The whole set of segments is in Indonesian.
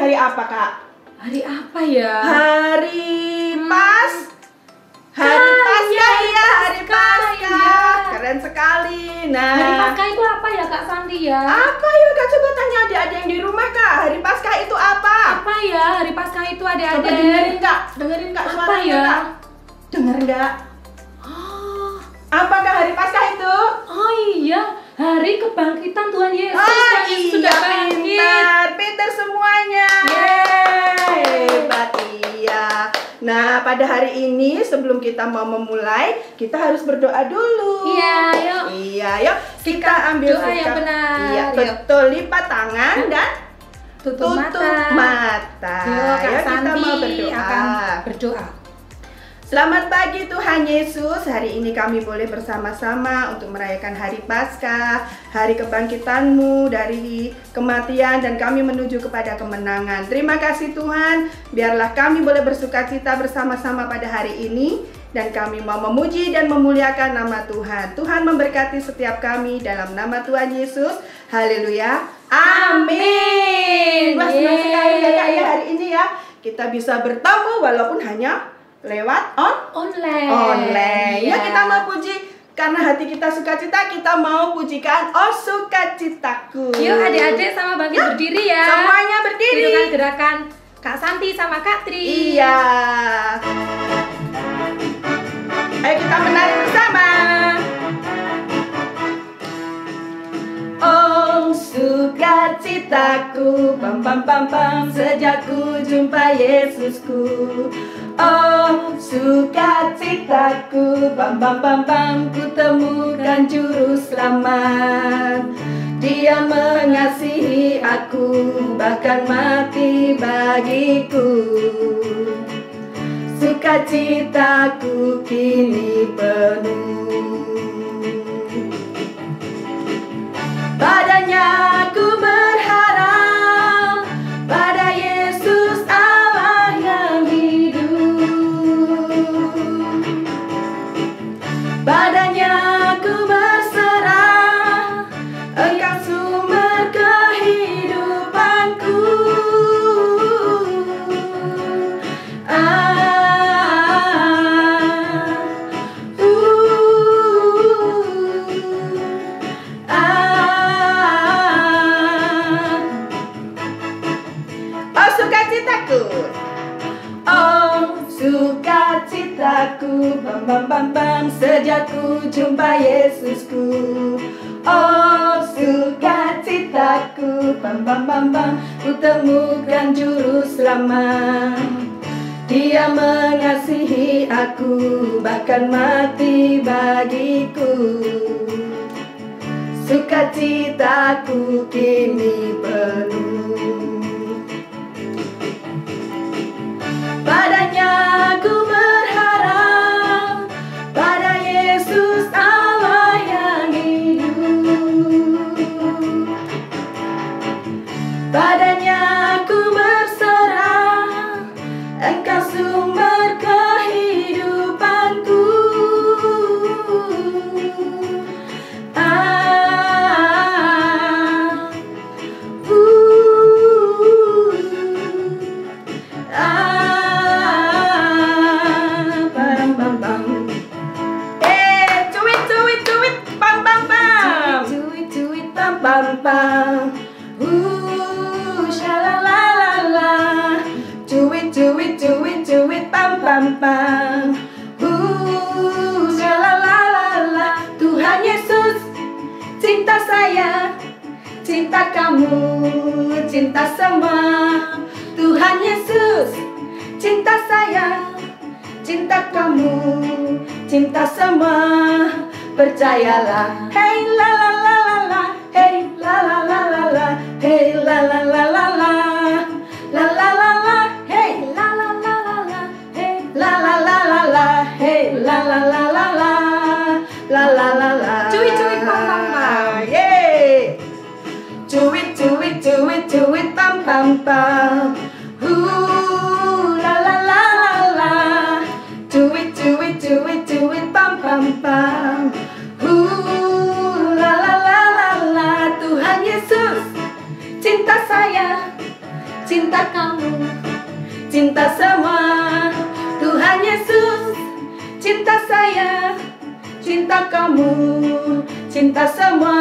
hari apa, Kak? Hari apa ya? Hari Hari Paskah, iya, hari Paskah. Keren sekali. Nah, Hari Paskah itu apa ya, Kak Santi ya? apa ya, Kak? Coba tanya adik-adik yang di rumah, Kak. Hari Paskah itu apa? Apa ya? Hari Paskah itu Coba adik-adik. dengerin, Kak, Apa suaranya, ya? Kak. Dengar enggak? Oh, Apakah hari Paskah itu? oh iya, hari kebangkitan Tuhan Yesus yang sudah bangkit. Pintar semuanya. Yeay. Hebat, iya. Nah, pada hari ini sebelum kita mau memulai, kita harus berdoa dulu. Iya, yuk. Iya, yuk. Kita ambil doa yang benar. Iya, Yuk. betul. Lipat tangan dan Tutup tutup mata. Yuk, Kak Yuk, kita Santi mau berdoa. akan berdoa. Selamat pagi Tuhan Yesus. Hari ini kami boleh bersama-sama untuk merayakan hari Paskah, hari kebangkitan-Mu dari kematian, dan kami menuju kepada kemenangan. Terima kasih Tuhan, biarlah kami boleh bersukacita bersama-sama pada hari ini, dan kami mau memuji dan memuliakan nama Tuhan. Tuhan memberkati setiap kami dalam nama Tuhan Yesus. Haleluya. Amin. Wah, senang sekali ya Kak ya hari ini ya. Kita bisa bertemu walaupun hanya lewat online. Ya, kita mau puji karena hati kita sukacita, kita mau pujikan Oh Sukacitaku. Yuk adik-adik sama bangkit berdiri ya. Semuanya berdiri. Tirukan gerakan Kak Santi sama Kak Tri. Iya. Ayo kita menari bersama. Oh sukacitaku, pam pam pam pam, sejak ku jumpa Yesusku. Oh sukacitaku, pam pam pam pam, ku temukan juru selamat. Dia mengasihi aku, bahkan mati bagiku. Sukacitaku kini penuh. Padanya aku berharap, pada Yesus Allah yang hidup. Padanya aku berserah, Engkau sumber kehidupanku. Oh sukacitaku, bam bam bam bam, sejak ku jumpa Yesusku. Oh sukacitaku, bam bam bam bam, ku temukan juru selamat. Dia mengasihi aku, bahkan mati bagiku. Sukacitaku kini penuh. Padanya aku berharap, pada Yesus Allah yang hidup. Padanya aku berserah, Engkau sumber kehidupanku. Bam bam, shalalala, do it, bam bam bam, shalalala. Tuhan Yesus, cinta saya, cinta kamu, cinta semua. Tuhan Yesus, cinta saya, cinta kamu, cinta semua. Percayalah, hey la la la la la, hey la la la la la, hey la la la la la, la la la la, hey la la la la la, hey la la la la la, hey la la la la la, la la la la. Cuy cuy pam pam pam, yeah. Cuy pam pam pam, la la la la la. Cuy pam pam pam. La la la la la. Tuhan Yesus, cinta saya, cinta kamu, cinta semua. Tuhan Yesus, cinta saya, cinta kamu, cinta semua.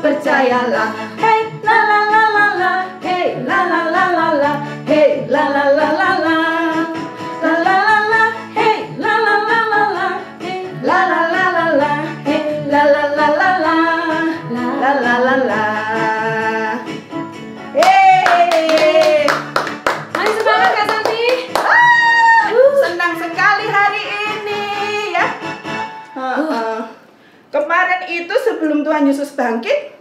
Percayalah, hey la la la la la, hey la la la la la, hey la la la la la, la la la la, hey la la la la la, hey la la la la la, hey la la la la la, la la la la. Hey, Mari semangat Kak Santi. Senang sekali hari ini ya. Kemarin itu sebelum Tuhan Yesus bangkit,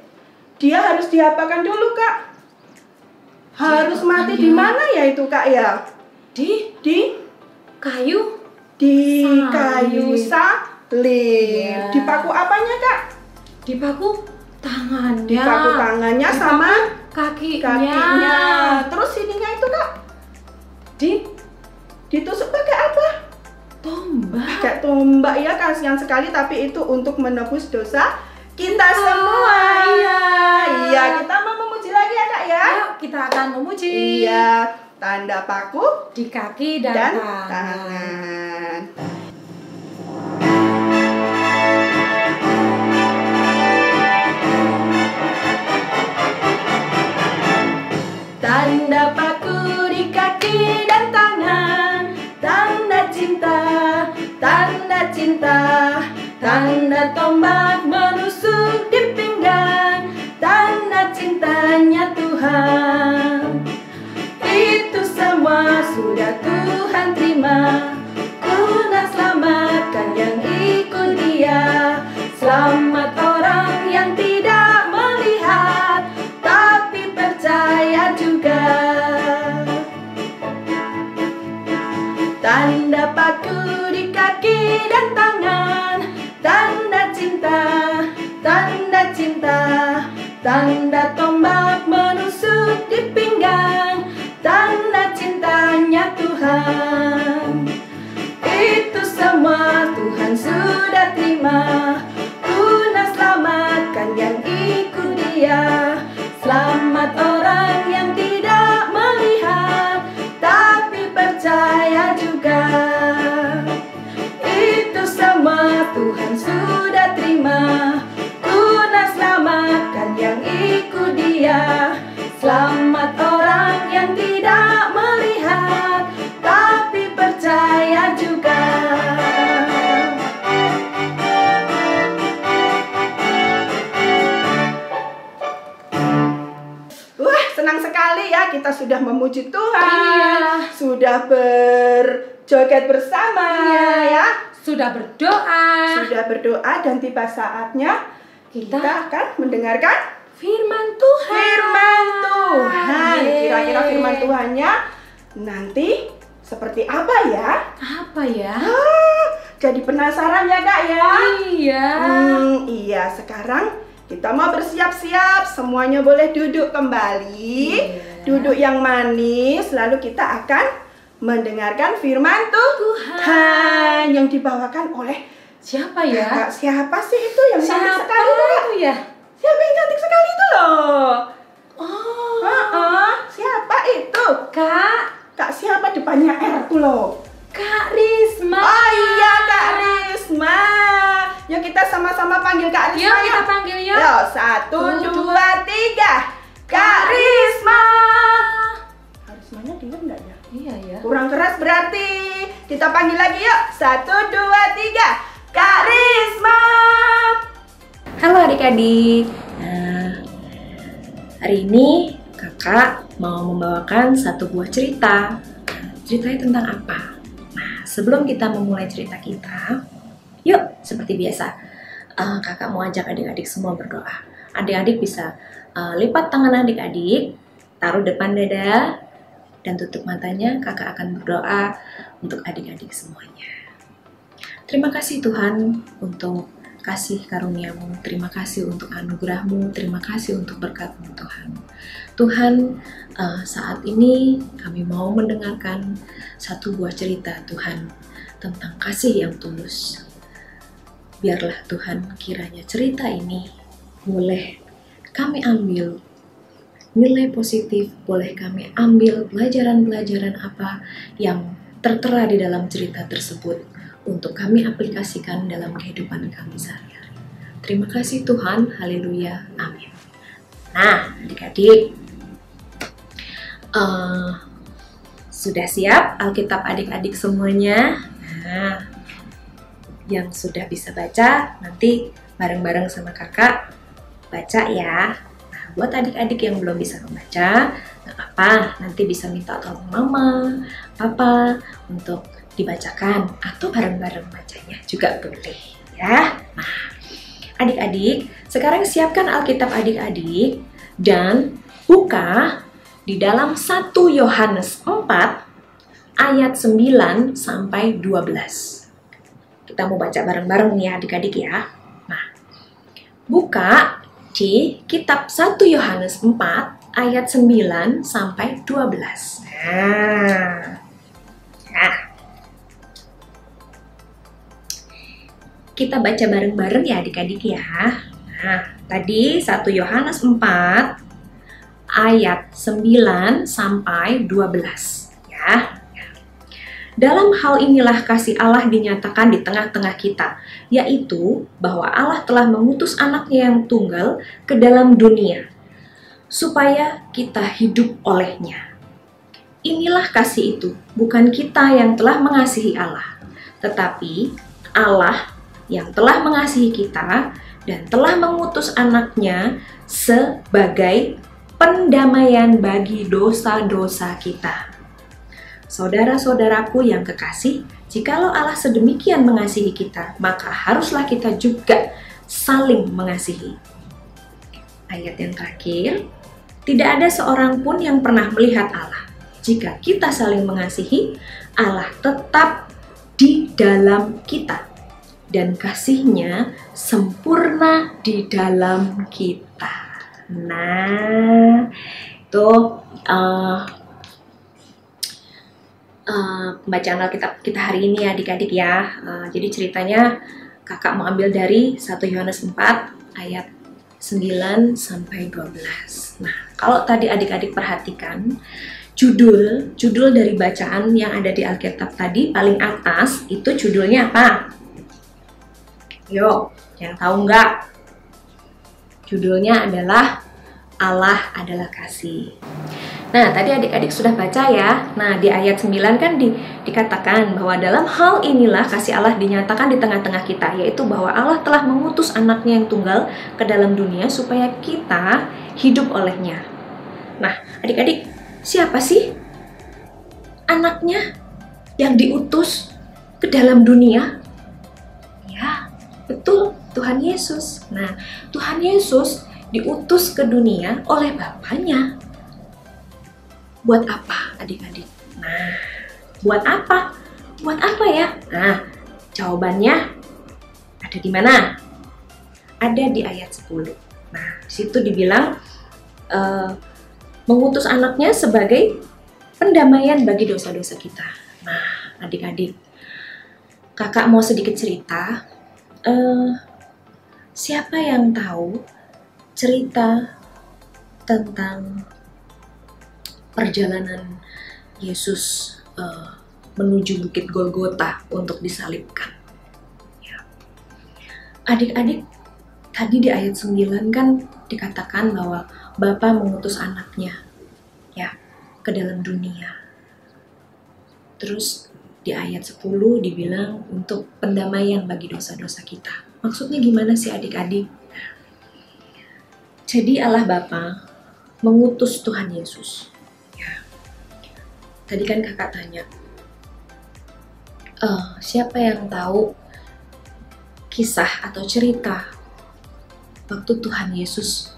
dia harus diapakan dulu, Kak? Harus mati di mana ya itu, Kak ya? Di kayu. Di Salib. kayu salib. Iya. Dipaku apanya, Kak? Dipaku tangannya. Dipaku tangannya sama kakinya. kakinya. Terus ininya itu, Kak? Ditusuk pakai apa? Tombak. Pakai tombak ya, kasihan sekali, tapi itu untuk menebus dosa kita semua. Iya. Iya, kita mau memuji lagi ya, Kak ya. Ayo kita akan memuji. Iya, tanda paku Di kaki dan, dan tangan. tangan. Tanda paku di kaki dan tangan, tanda cinta, tanda cinta, tanda tombak menusuk di pinggang, tanda cintanya Tuhan. Itu semua sudah Tuhan terima, guna selamatkan yang ikut Dia. Selamat orang yang tidak melihat, tapi percaya juga. Tanda paku di kaki dan tangan, tanda cinta, tanda cinta, tanda tombak menusuk di pinggang, tanda cintanya Tuhan. Itu semua Tuhan sudah terima, guna selamatkan yang ikut Dia. Selamat orang yang tidak melihat, tapi percaya juga. Itu semua Tuhan sudah terima, guna selamatkan yang ikut Dia. Selamat orang yang tidak melihat, tapi percaya juga. Wah, senang sekali ya, kita sudah memuji Tuhan. Iya. Sudah berjoget bersama ya. Sudah berdoa. Sudah berdoa dan tiba saatnya kita akan mendengarkan Firman Tuhan. firman Tuhan. Yeay. Kira-kira firman Tuhannya nanti seperti apa ya? Apa ya? Jadi penasaran ya, Kak ya? Iya. Iya, sekarang kita mau bersiap-siap. Semuanya boleh duduk kembali. Iya. Duduk yang manis. Lalu kita akan mendengarkan firman Tuhan yang dibawakan oleh Siapa ya? Kak, siapa sih itu yang cantik Siapa sekali itu, Kak? itu ya? Siapa yang cantik sekali itu loh? Oh, Siapa itu? Kak Siapa depannya R tuh loh? Kak Risma. Oh iya, Kak Risma. Yuk kita sama-sama panggil Kak Risma. Yuk kita panggil yuk. Yuk, 1, 2, 3. Kak Risma. Kak Rismanya dengar nggak ya? Iya ya. Kurang keras berarti. Kita panggil lagi yuk. 1, 2, 3. Kak Risma. Halo adik-adik. Nah, hari ini kakak mau membawakan satu buah cerita. Ceritanya tentang apa? Nah, sebelum kita memulai cerita kita, yuk seperti biasa, kakak mau ajak adik-adik semua berdoa. Adik-adik bisa lipat tangan adik-adik, taruh depan dada, dan tutup matanya. Kakak akan berdoa untuk adik-adik semuanya. Terima kasih Tuhan untuk kasih karunia-Mu, terima kasih untuk anugerah-Mu, terima kasih untuk berkat-Mu Tuhan. Tuhan, saat ini kami mau mendengarkan satu buah cerita Tuhan tentang kasih yang tulus. Biarlah Tuhan kiranya cerita ini boleh kami ambil nilai positif, boleh kami ambil pelajaran-pelajaran apa yang tertera di dalam cerita tersebut untuk kami aplikasikan dalam kehidupan kami sehari-hari. Terima kasih Tuhan, haleluya, amin. Nah, adik-adik, sudah siap Alkitab adik-adik semuanya? Nah, yang sudah bisa baca, nanti bareng-bareng sama kakak baca ya. Nah, buat adik-adik yang belum bisa membaca, nggak apa-apa, nanti bisa minta tolong mama, papa untuk dibacakan, atau bareng-bareng bacanya juga boleh ya. Nah, adik-adik, sekarang siapkan Alkitab adik-adik dan buka di dalam 1 Yohanes 4 ayat 9 sampai 12. Kita mau baca bareng-bareng nih adik-adik ya. Nah, buka di kitab 1 Yohanes 4 ayat 9 sampai 12. Nah, kita baca bareng-bareng ya adik-adik ya. Nah, tadi 1 Yohanes 4 ayat 9 sampai 12 ya. Dalam hal inilah kasih Allah dinyatakan di tengah-tengah kita, yaitu bahwa Allah telah mengutus anaknya yang tunggal ke dalam dunia, supaya kita hidup olehnya. Inilah kasih itu, bukan kita yang telah mengasihi Allah, tetapi Allah yang telah mengasihi kita dan telah mengutus anaknya sebagai pendamaian bagi dosa-dosa kita. Saudara-saudaraku yang kekasih, jikalau Allah sedemikian mengasihi kita, maka haruslah kita juga saling mengasihi. Ayat yang terakhir, tidak ada seorang pun yang pernah melihat Allah. Jika kita saling mengasihi, Allah tetap di dalam kita, dan kasih-Nya sempurna di dalam kita. Nah, itu pembacaan Alkitab kita hari ini adik-adik ya. Jadi ceritanya kakak mau ambil dari 1 Yohanes 4 ayat 9 sampai 12. Nah, kalau tadi adik-adik perhatikan judul dari bacaan yang ada di Alkitab tadi paling atas itu judulnya apa? Yo, yang tahu nggak? Judulnya adalah Allah adalah kasih. Nah, tadi adik-adik sudah baca ya. Nah, di ayat 9 kan dikatakan bahwa dalam hal inilah kasih Allah dinyatakan di tengah-tengah kita, yaitu bahwa Allah telah mengutus anaknya yang tunggal ke dalam dunia supaya kita hidup olehnya. Nah, adik-adik, siapa sih anaknya yang diutus ke dalam dunia? Ya, betul, Tuhan Yesus. Nah, Tuhan Yesus diutus ke dunia oleh Bapaknya. Buat apa adik-adik? Nah, buat apa? Buat apa ya? Nah, jawabannya ada di mana? Ada di ayat 10. Nah, situ dibilang mengutus anaknya sebagai pendamaian bagi dosa-dosa kita. Nah, adik-adik, kakak mau sedikit cerita. Siapa yang tahu cerita tentang perjalanan Yesus menuju Bukit Golgota untuk disalibkan? Ya. Adik-adik, tadi di ayat 9 kan dikatakan bahwa Bapa mengutus anaknya ya ke dalam dunia. Terus di ayat 10 dibilang untuk pendamaian bagi dosa-dosa kita. Maksudnya gimana sih adik-adik? Jadi Allah Bapa mengutus Tuhan Yesus. Ya. Tadi kan kakak tanya, siapa yang tahu kisah atau cerita waktu Tuhan Yesus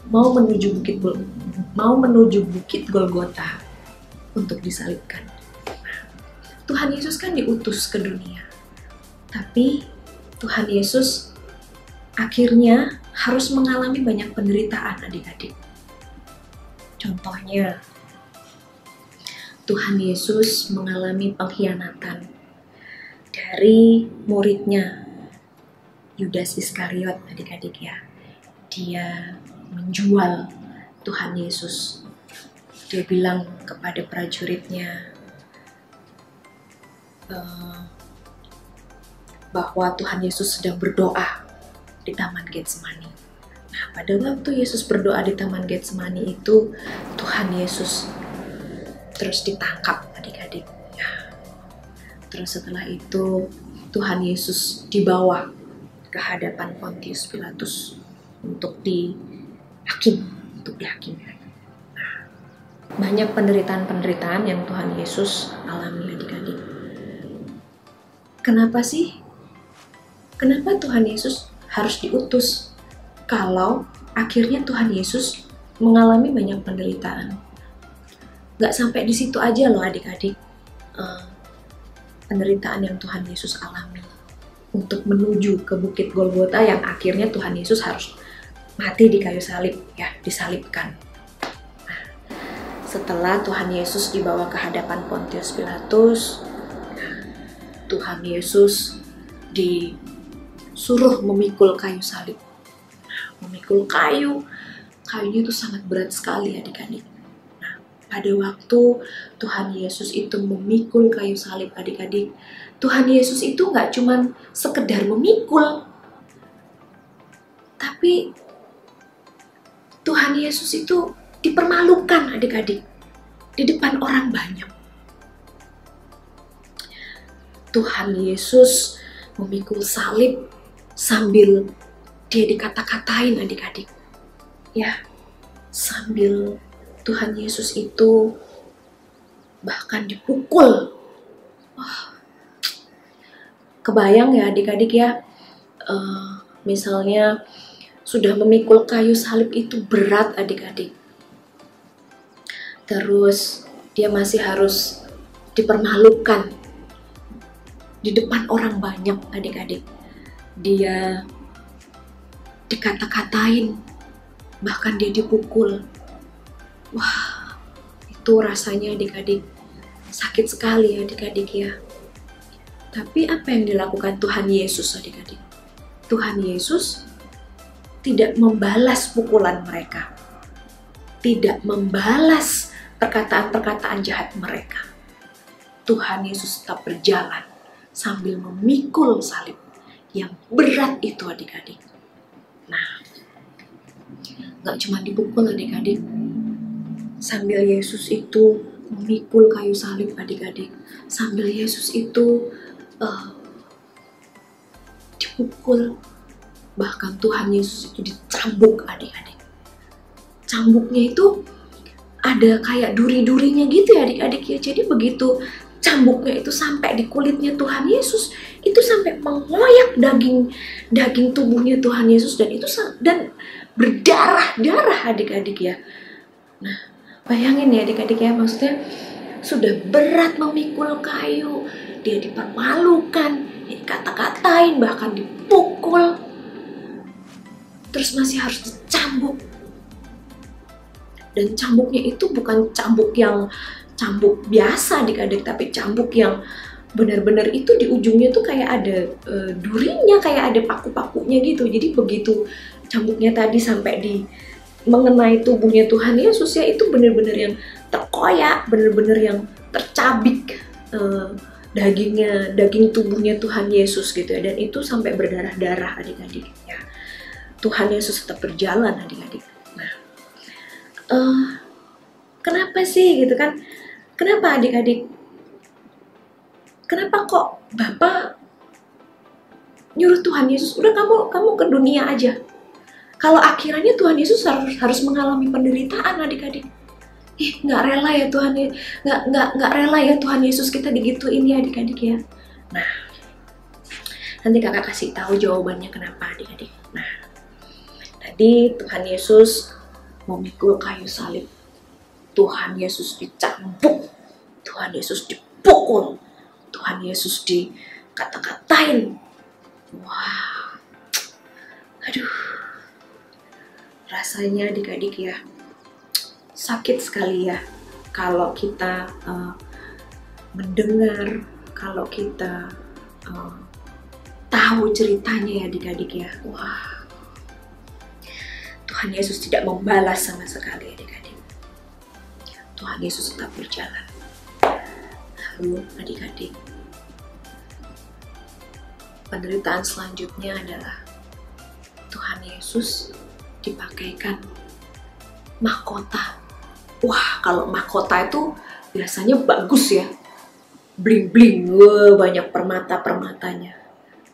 mau menuju bukit Golgota untuk disalibkan. Tuhan Yesus kan diutus ke dunia, tapi Tuhan Yesus akhirnya harus mengalami banyak penderitaan adik-adik. Contohnya, Tuhan Yesus mengalami pengkhianatan dari muridnya Yudas Iskariot adik-adik ya. Dia menjual Tuhan Yesus. Dia bilang kepada prajuritnya bahwa Tuhan Yesus sedang berdoa di Taman Getsemani. Nah, pada waktu Yesus berdoa di Taman Getsemani itu, Tuhan Yesus terus ditangkap adik-adik. Ya. Terus setelah itu, Tuhan Yesus dibawa ke hadapan Pontius Pilatus untuk dihakimi. Nah, banyak penderitaan-penderitaan yang Tuhan Yesus alami adik-adik. Kenapa sih? Kenapa Tuhan Yesus harus diutus kalau akhirnya Tuhan Yesus mengalami banyak penderitaan? Gak sampai di situ aja loh adik-adik, penderitaan yang Tuhan Yesus alami untuk menuju ke Bukit Golgota yang akhirnya Tuhan Yesus harus mati di kayu salib, ya, disalibkan. Nah, setelah Tuhan Yesus dibawa ke hadapan Pontius Pilatus, Tuhan Yesus disuruh memikul kayu salib. Memikul kayunya itu sangat berat sekali adik-adik. Nah, pada waktu Tuhan Yesus itu memikul kayu salib adik-adik, Tuhan Yesus itu nggak cuman sekedar memikul, tapi Tuhan Yesus itu dipermalukan adik-adik di depan orang banyak. Tuhan Yesus memikul salib sambil dia dikata-katain adik-adik. Ya, sambil Tuhan Yesus itu bahkan dipukul. Wah, kebayang ya adik-adik ya, misalnya sudah memikul kayu salib itu berat adik-adik. Terus dia masih harus dipermalukan di depan orang banyak adik-adik. Dia dikata-katain, bahkan dia dipukul. Wah, itu rasanya adik-adik sakit sekali adik-adik ya. Tapi apa yang dilakukan Tuhan Yesus adik-adik? Tuhan Yesus tidak membalas pukulan mereka, tidak membalas perkataan-perkataan jahat mereka. Tuhan Yesus tetap berjalan sambil memikul salib yang berat itu adik-adik. Nah, gak cuma dipukul adik-adik, sambil Yesus itu memikul kayu salib adik-adik, sambil Yesus itu dipukul, bahkan Tuhan Yesus itu dicambuk adik-adik. Cambuknya itu ada kayak duri-durinya gitu ya adik-adik ya. Jadi begitu cambuknya itu sampai di kulitnya Tuhan Yesus, itu sampai mengoyak daging tubuhnya Tuhan Yesus, dan itu berdarah-darah adik-adik ya. Nah, bayangin ya adik-adik ya, maksudnya sudah berat memikul kayu, dia dipermalukan, dikata-katain, bahkan dipukul, terus masih harus dicambuk. Dan cambuknya itu bukan cambuk biasa adik-adik, tapi cambuk yang benar-benar itu di ujungnya tuh kayak ada durinya, kayak ada paku-pakunya gitu. Jadi begitu cambuknya tadi sampai mengenai tubuhnya Tuhan Yesus ya, itu benar-benar yang terkoyak, benar-benar yang tercabik daging tubuhnya Tuhan Yesus gitu ya. Dan itu sampai berdarah-darah adik-adik ya. Tuhan Yesus tetap berjalan adik-adik. Nah, kenapa sih gitu kan? Kenapa adik-adik? Kenapa kok Bapak nyuruh Tuhan Yesus, udah kamu ke dunia aja? Kalau akhirnya Tuhan Yesus harus mengalami penderitaan adik-adik. Nggak rela ya Tuhan, nggak rela ya Tuhan Yesus kita digituin ya adik-adik ya. Nah, nanti kakak kasih tahu jawabannya kenapa adik-adik. Nah, tadi Tuhan Yesus memikul kayu salib, Tuhan Yesus dicambuk, Tuhan Yesus dipukul, Tuhan Yesus dikata-katain. Wah, aduh, rasanya adik-adik ya sakit sekali ya kalau kita mendengar, kalau kita tahu ceritanya ya adik-adik ya. Wah, Tuhan Yesus tidak membalas sama sekali adik-adik. Tuhan Yesus tetap berjalan. Lalu adik-adik, penderitaan selanjutnya adalah Tuhan Yesus dipakaikan mahkota. Wah, kalau mahkota itu biasanya bagus ya, bling-bling, banyak permata-permatanya.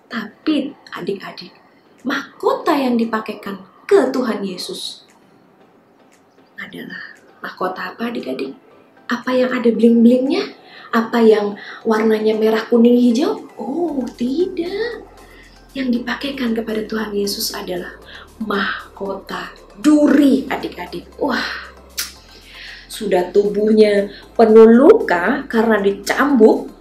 Tapi adik-adik, mahkota yang dipakaikan ke Tuhan Yesus adalah mahkota apa adik-adik? Apa yang ada bling-blingnya? Apa yang warnanya merah, kuning, hijau? Oh, tidak. Yang dipakaikan kepada Tuhan Yesus adalah mahkota duri adik-adik. Wah, sudah tubuhnya penuh luka karena dicambuk,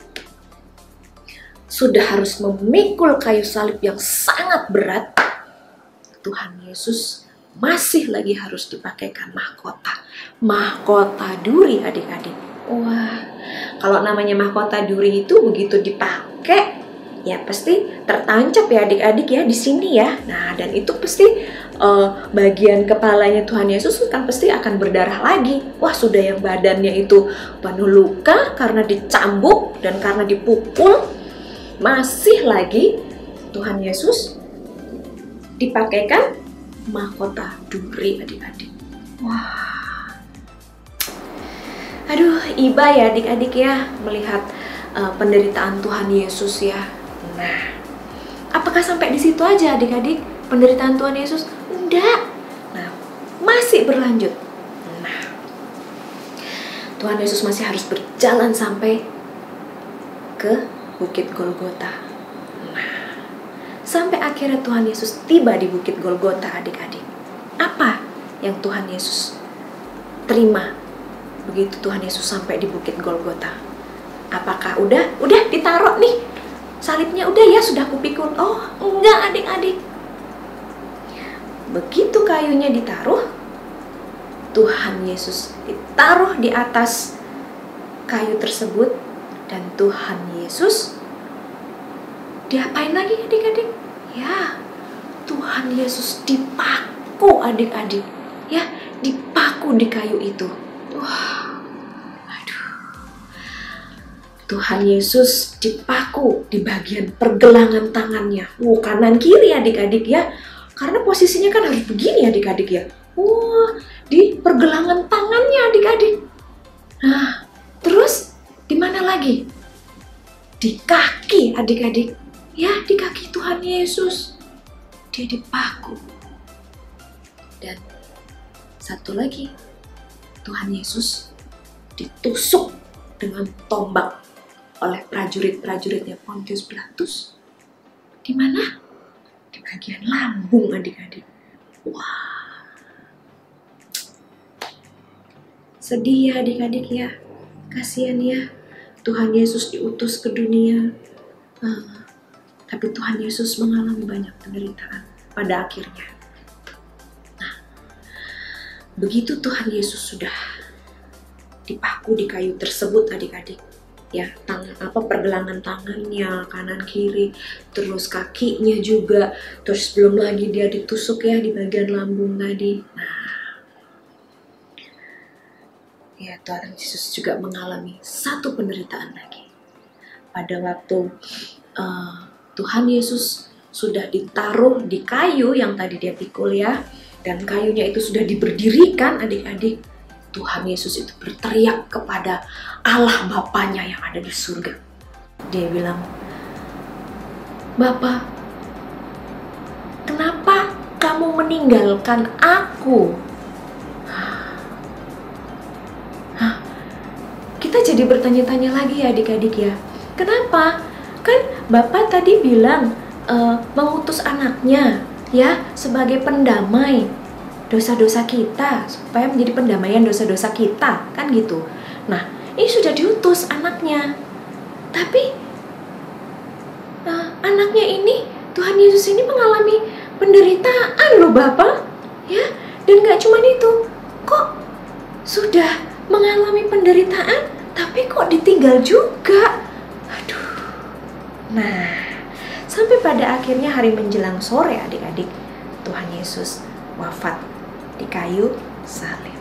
sudah harus memikul kayu salib yang sangat berat, Tuhan Yesus masih lagi harus dipakaikan mahkota duri adik-adik. Wah, kalau namanya mahkota duri itu begitu dipakai, ya pasti tertancap ya adik-adik ya di sini ya. Nah, dan itu pasti bagian kepalanya Tuhan Yesus kan pasti akan berdarah lagi. Wah, sudah yang badannya itu penuh luka karena dicambuk dan karena dipukul, masih lagi Tuhan Yesus dipakaikan mahkota duri adik-adik. Wah, aduh, iba ya adik-adik ya melihat penderitaan Tuhan Yesus ya. Nah, apakah sampai di situ aja adik-adik penderitaan Tuhan Yesus? Enggak. Nah, masih berlanjut. Nah, Tuhan Yesus masih harus berjalan sampai ke Bukit Golgota. Nah, sampai akhirnya Tuhan Yesus tiba di Bukit Golgota adik-adik. Apa yang Tuhan Yesus terima begitu Tuhan Yesus sampai di Bukit Golgota? Apakah udah ditaruh nih salibnya, udah ya sudah kupikul? Oh, enggak adik-adik. Begitu kayunya ditaruh, Tuhan Yesus ditaruh di atas kayu tersebut, dan Tuhan Yesus diapain lagi adik-adik? Ya, Tuhan Yesus dipaku adik-adik. Ya, dipaku di kayu itu. Wah, aduh. Tuhan Yesus dipaku di bagian pergelangan tangannya. Kanan kiri adik-adik ya. Karena posisinya kan harus begini adik-adik ya. Wah, di pergelangan tangannya adik-adik. Nah, terus di mana lagi? Di kaki adik-adik. Ya, di kaki Tuhan Yesus. Dia dipaku. Dan satu lagi, Tuhan Yesus ditusuk dengan tombak oleh prajurit-prajuritnya Pontius Pilatus. Di mana? Di bagian lambung adik-adik. Wah, sedih ya adik-adik ya. Kasihan ya, Tuhan Yesus diutus ke dunia, tapi Tuhan Yesus mengalami banyak penderitaan pada akhirnya. Nah, begitu Tuhan Yesus sudah dipaku di kayu tersebut adik-adik, ya, pergelangan tangannya kanan kiri, terus kakinya juga, terus belum lagi dia ditusuk ya di bagian lambung tadi. Nah, ya, Tuhan Yesus juga mengalami satu penderitaan lagi. Pada waktu Tuhan Yesus sudah ditaruh di kayu yang tadi dia pikul ya, dan kayunya itu sudah diberdirikan adik-adik, Tuhan Yesus itu berteriak kepada Allah Bapanya yang ada di surga. Dia bilang, "Bapa, kenapa kamu meninggalkan aku?" Kita jadi bertanya-tanya lagi ya adik-adik ya. Kenapa? Kan Bapa tadi bilang mengutus anaknya ya sebagai pendamai dosa-dosa kita, supaya menjadi pendamaian dosa-dosa kita, kan gitu. Nah, ini sudah diutus anaknya, tapi anaknya ini, Tuhan Yesus ini mengalami penderitaan loh Bapak, ya. Dan gak cuma itu, kok sudah mengalami penderitaan, tapi kok ditinggal juga. Aduh. Nah, sampai pada akhirnya hari menjelang sore adik-adik, Tuhan Yesus wafat di kayu salib.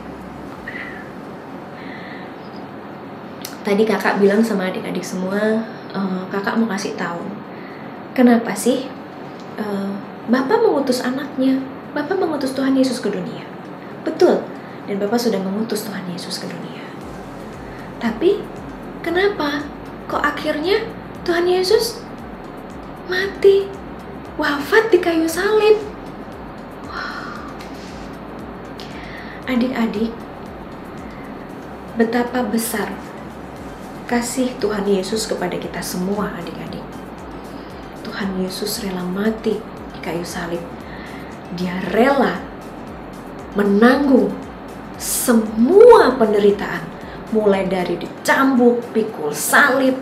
Tadi kakak bilang sama adik-adik semua, kakak mau kasih tahu kenapa sih Bapak mengutus anaknya, Bapak mengutus Tuhan Yesus ke dunia. Betul, dan Bapak sudah mengutus Tuhan Yesus ke dunia. Tapi kenapa kok akhirnya Tuhan Yesus mati, wafat di kayu salib? Wow. Adik-adik, betapa besar kasih Tuhan Yesus kepada kita semua adik-adik. Tuhan Yesus rela mati di kayu salib. Dia rela menanggung semua penderitaan, mulai dari dicambuk, pikul salib,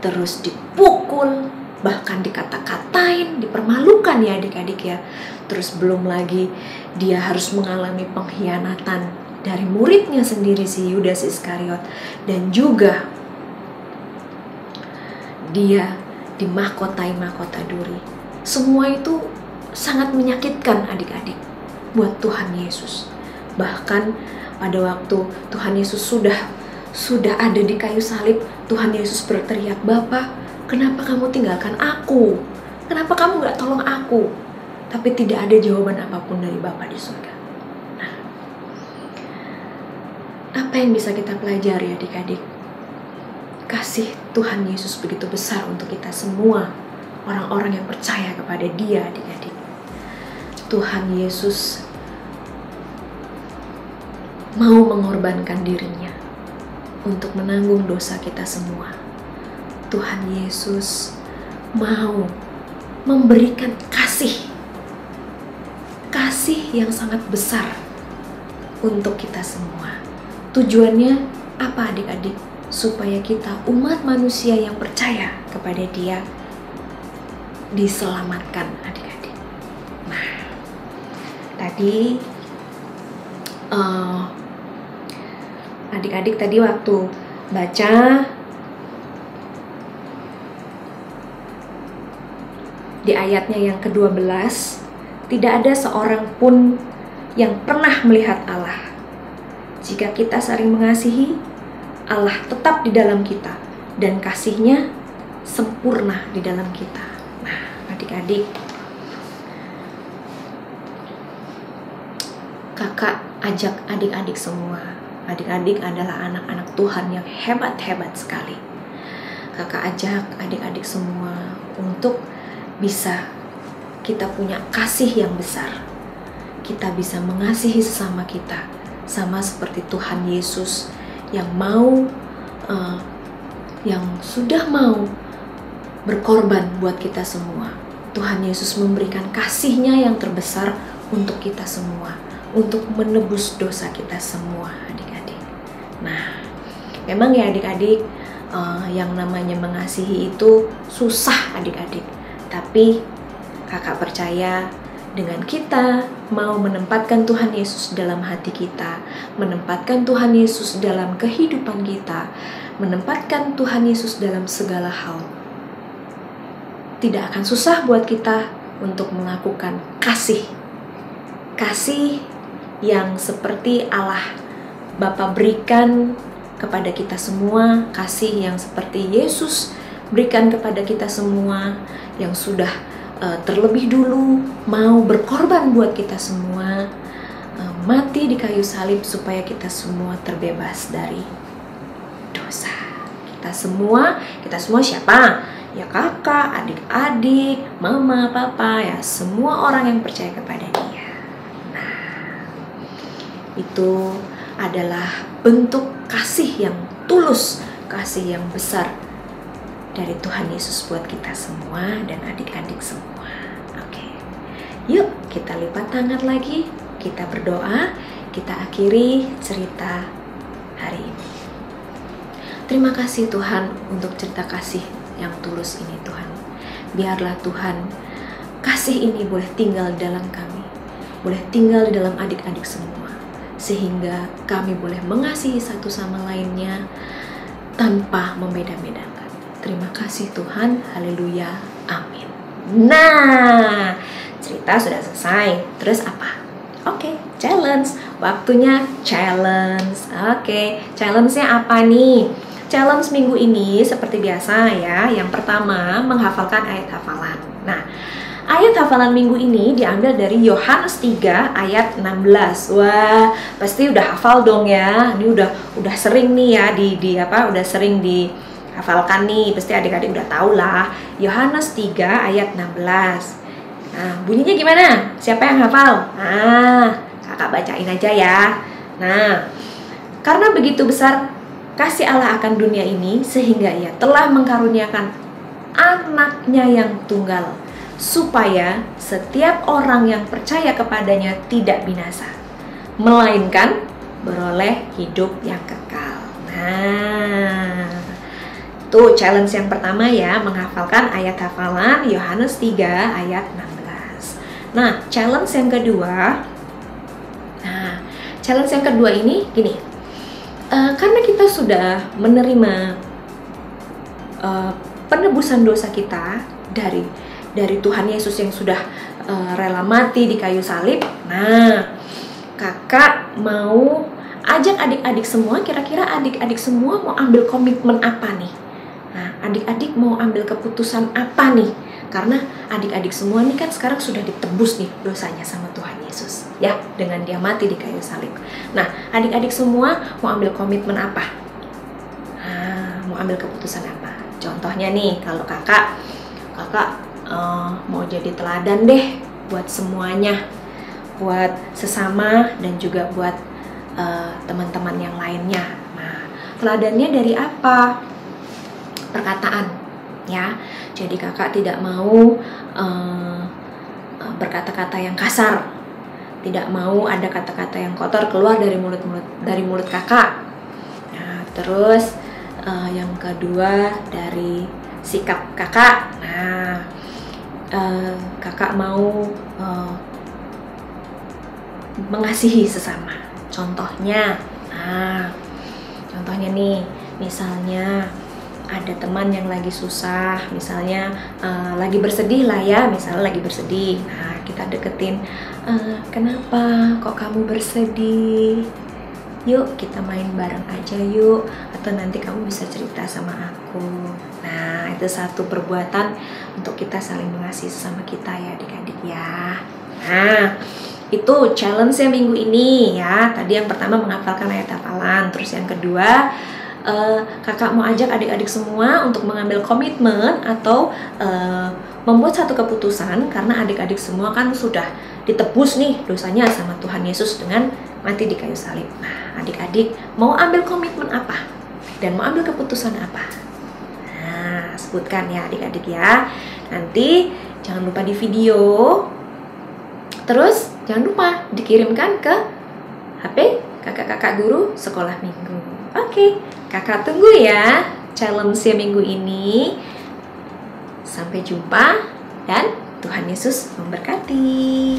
terus dipukul, bahkan dikata-katain, dipermalukan ya adik-adik ya. Terus belum lagi dia harus mengalami pengkhianatan dari muridnya sendiri si Yudas Iskariot, dan juga dia dimahkotai mahkota duri. Semua itu sangat menyakitkan adik-adik buat Tuhan Yesus. Bahkan pada waktu Tuhan Yesus sudah ada di kayu salib, Tuhan Yesus berteriak, "Bapa, kenapa kamu tinggalkan aku? Kenapa kamu gak tolong aku?" Tapi tidak ada jawaban apapun dari Bapa di surga. Apa yang bisa kita pelajari adik-adik? Kasih Tuhan Yesus begitu besar untuk kita semua, orang-orang yang percaya kepada Dia adik-adik. Tuhan Yesus mau mengorbankan dirinya untuk menanggung dosa kita semua. Tuhan Yesus mau memberikan kasih yang sangat besar untuk kita semua. Tujuannya apa adik-adik? Supaya kita umat manusia yang percaya kepada Dia diselamatkan adik-adik. Nah, tadi adik-adik tadi waktu baca di ayatnya yang ke-12, tidak ada seorang pun yang pernah melihat Allah. Jika kita saling mengasihi, Allah tetap di dalam kita dan kasih-Nya sempurna di dalam kita. Nah, adik-adik, kakak ajak adik-adik semua. Adik-adik adalah anak-anak Tuhan yang hebat-hebat sekali. Kakak ajak adik-adik semua untuk bisa kita punya kasih yang besar. Kita bisa mengasihi sesama kita, sama seperti Tuhan Yesus yang sudah mau berkorban buat kita semua. Tuhan Yesus memberikan kasih-Nya yang terbesar untuk kita semua, untuk menebus dosa kita semua adik-adik. Nah, memang ya adik-adik, yang namanya mengasihi itu susah adik-adik. Tapi kakak percaya dengan kita mau menempatkan Tuhan Yesus dalam hati kita, menempatkan Tuhan Yesus dalam kehidupan kita, menempatkan Tuhan Yesus dalam segala hal, tidak akan susah buat kita untuk melakukan kasih yang seperti Allah Bapa berikan kepada kita semua, kasih yang seperti Yesus berikan kepada kita semua, yang sudah terlebih dulu mau berkorban buat kita semua, mati di kayu salib supaya kita semua terbebas dari dosa. Kita semua siapa? Ya kakak, adik-adik, mama, papa, ya semua orang yang percaya kepada Dia. Nah, itu adalah bentuk kasih yang tulus, kasih yang besar dari Tuhan Yesus buat kita semua dan adik-adik semua. Oke, yuk kita lipat tangan lagi, kita berdoa, kita akhiri cerita hari ini. Terima kasih Tuhan untuk cerita kasih yang tulus ini Tuhan. Biarlah Tuhan, kasih ini boleh tinggal dalam kami, boleh tinggal di dalam adik-adik semua, sehingga kami boleh mengasihi satu sama lainnya tanpa membeda-bedakan. Terima kasih Tuhan, haleluya, amin. Nah, cerita sudah selesai. Terus apa? Oke, challenge. Waktunya challenge. Oke, challenge-nya apa nih? Challenge minggu ini seperti biasa ya. Yang pertama, menghafalkan ayat hafalan. Nah, ayat hafalan minggu ini diambil dari Yohanes 3 ayat 16. Wah, pasti udah hafal dong ya. Ini udah sering nih ya udah sering dihafalkan nih. Pasti adik-adik udah tahu lah. Yohanes 3 ayat 16. Nah, bunyinya gimana? Siapa yang hafal? Nah, kakak bacain aja ya. Nah, karena begitu besar kasih Allah akan dunia ini, sehingga Ia telah mengkaruniakan anaknya yang tunggal, supaya setiap orang yang percaya kepadanya tidak binasa, melainkan beroleh hidup yang kekal. Nah, tuh challenge yang pertama ya, menghafalkan ayat hafalan Yohanes 3 ayat 16. Nah, challenge yang kedua. Challenge yang kedua ini gini. Karena kita sudah menerima penebusan dosa kita dari Tuhan Yesus yang sudah rela mati di kayu salib. Nah, kakak mau ajak adik-adik semua, kira-kira adik-adik semua mau ambil komitmen apa nih? Nah, adik-adik mau ambil keputusan apa nih? Karena adik-adik semua nih kan sekarang sudah ditebus nih dosanya sama Tuhan Yesus ya, dengan Dia mati di kayu salib. Nah, adik-adik semua mau ambil komitmen apa? Mau ambil keputusan apa? Contohnya nih, kalau kakak mau jadi teladan deh buat semuanya, buat sesama dan juga buat teman-teman yang lainnya. Nah, teladannya dari apa? Perkataan ya. Jadi kakak tidak mau berkata-kata yang kasar, tidak mau ada kata-kata yang kotor keluar dari mulut kakak. Nah, terus yang kedua dari sikap kakak. Nah, kakak mau mengasihi sesama. Contohnya nih, misalnya ada teman yang lagi susah, misalnya lagi bersedih lah ya, misalnya lagi bersedih. Nah, kita deketin, kenapa kok kamu bersedih? Yuk kita main bareng aja yuk, atau nanti kamu bisa cerita sama aku. Nah, itu satu perbuatan untuk kita saling mengasihi sesama kita ya adik-adik ya. Nah, itu challenge-nya minggu ini ya. Tadi yang pertama menghafalkan ayat hafalan, terus yang kedua kakak mau ajak adik-adik semua untuk mengambil komitmen atau membuat satu keputusan, karena adik-adik semua kan sudah ditebus nih dosanya sama Tuhan Yesus dengan mati di kayu salib. Nah, adik-adik mau ambil komitmen apa? Dan mau ambil keputusan apa? Nah, sebutkan ya adik-adik ya. Nanti jangan lupa di video. Terus jangan lupa dikirimkan ke HP kakak-kakak guru sekolah minggu. Oke, kakak tunggu ya challenge-nya minggu ini. Sampai jumpa dan Tuhan Yesus memberkati.